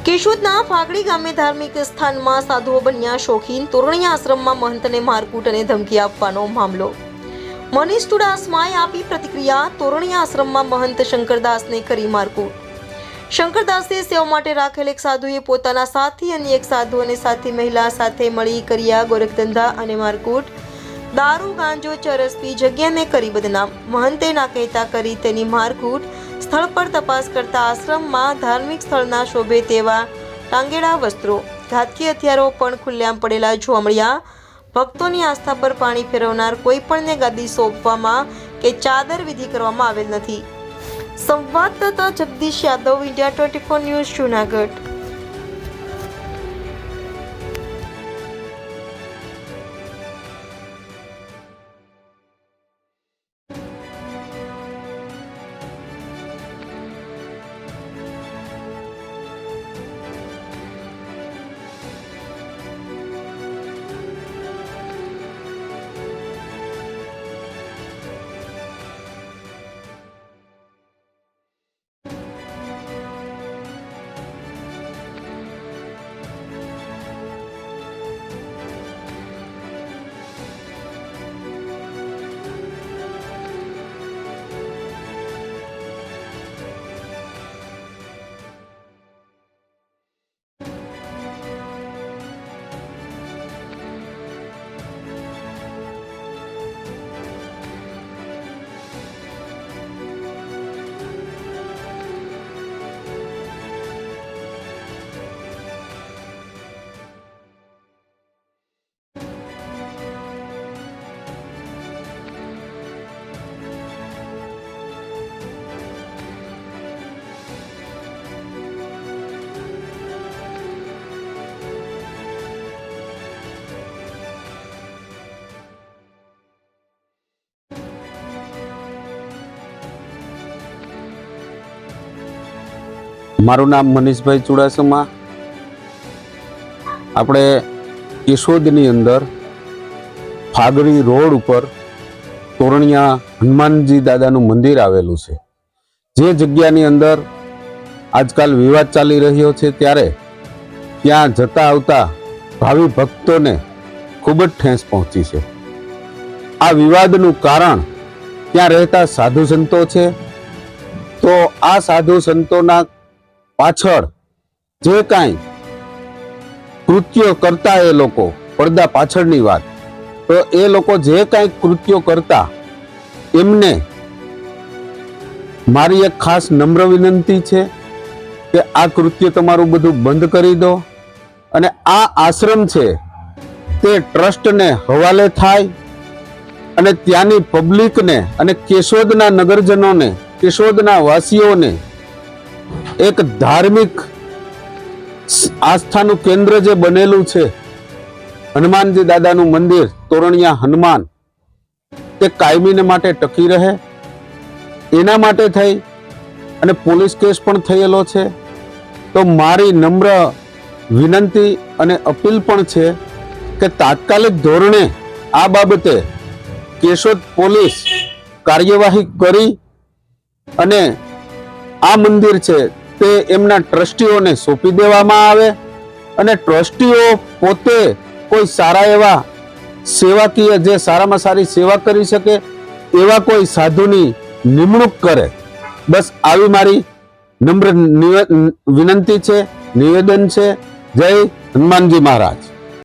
કેશોદના ફાગડી ગામે ધાર્મિક સ્થાનમાં સાધુઓ બન્યા શોખીન. તોરણીયા આશ્રમમાં મહંતને મારકૂટ અને ધમકી આપવાનો મામલો. મનીષ ચુડાસમાએ આપી પ્રતિક્રિયા. તોરણીયા આશ્રમમાં મહંત શંકરદાસને કરી મારકૂટ. શંકરદાસે સેવા માટે રાખેલ એક સાધુએ પોતાના સાથી અને એક સાધુ અને સાથી મહિલા સાથે મળી કર્યા ગોરખધંધા અને મારકૂટ. દારૂ ગાંજો ચરસ પી જગ્યાને કરી બદનામ. મહંતે ના કહેતા કરી તેની મારકૂટ. સ્થળ પર તપાસ કરતા આશ્રમમાં ધાર્મિક સ્થળના શોભે તેવા ટાંગેડા વસ્ત્રો, ઘાતકી હથિયારો પણ ખુલ્લેઆમ પડેલા જોવા મળ્યા. ભક્તોની આસ્થા પર પાણી ફેરવનાર કોઈ પણને ગાદી સોંપવામાં કે ચાદર વિધિ કરવામાં આવેલ નથી. સંવાદદાતા જગદીશ યાદવ, ઇન્ડિયા 24 ન્યૂઝ, જૂનાગઢ. મારું નામ મનીષભાઈ ચુડાસમા. આપણે કેશોદની અંદર ફાગડી રોડ ઉપર તોરણિયા હનુમાનજી દાદાનું મંદિર આવેલું છે. જે જગ્યાની અંદર આજકાલ વિવાદ ચાલી રહ્યો છે, ત્યારે ત્યાં જતા આવતા ભાવિ ભક્તોને ખૂબ જ ઠેંસ પહોંચી છે. આ વિવાદનું કારણ ત્યાં રહેતા સાધુ સંતો છે. તો આ સાધુ સંતોના પાછળ જે કાંઈ કૃત્યો કરતા એ લોકો, પડદા પાછળની વાત, તો એ લોકો જે કાંઈ કૃત્યો કરતા એમને મારી એક ખાસ નમ્ર વિનંતી છે કે આ કૃત્ય તમારું બધું બંધ કરી દો અને આ આશ્રમ છે તે ટ્રસ્ટને હવાલે થાય અને ત્યાંની પબ્લિકને અને કેશોદના નગરજનોને, કેશોદના વાસીઓને એક ધાર્મિક આસ્થાનું કેન્દ્ર જે બનેલું છે, હનુમાનજી દાદાનું મંદિર તોરણિયા હનુમાન, તે કાયમીને માટે ટકી રહે, એના માટે થઈ અને પોલીસ કેસ પણ થયેલો છે. તો મારી નમ્ર વિનંતી અને અપીલ પણ છે કે તાત્કાલિક ધોરણે આ બાબતે કેશોદ પોલીસ કાર્યવાહી કરી અને આ મંદિર છે તે એમના ટ્રસ્ટીઓને સોંપી દેવામાં આવે અને ટ્રસ્ટીઓ પોતે કોઈ સારા એવા સેવાકીય, જે સારામાં સારી સેવા કરી શકે એવા કોઈ સાધુની નિમણૂક કરે. બસ આવી મારી નમ્ર વિનંતી છે, નિવેદન છે. જય હનુમાનજી મહારાજ.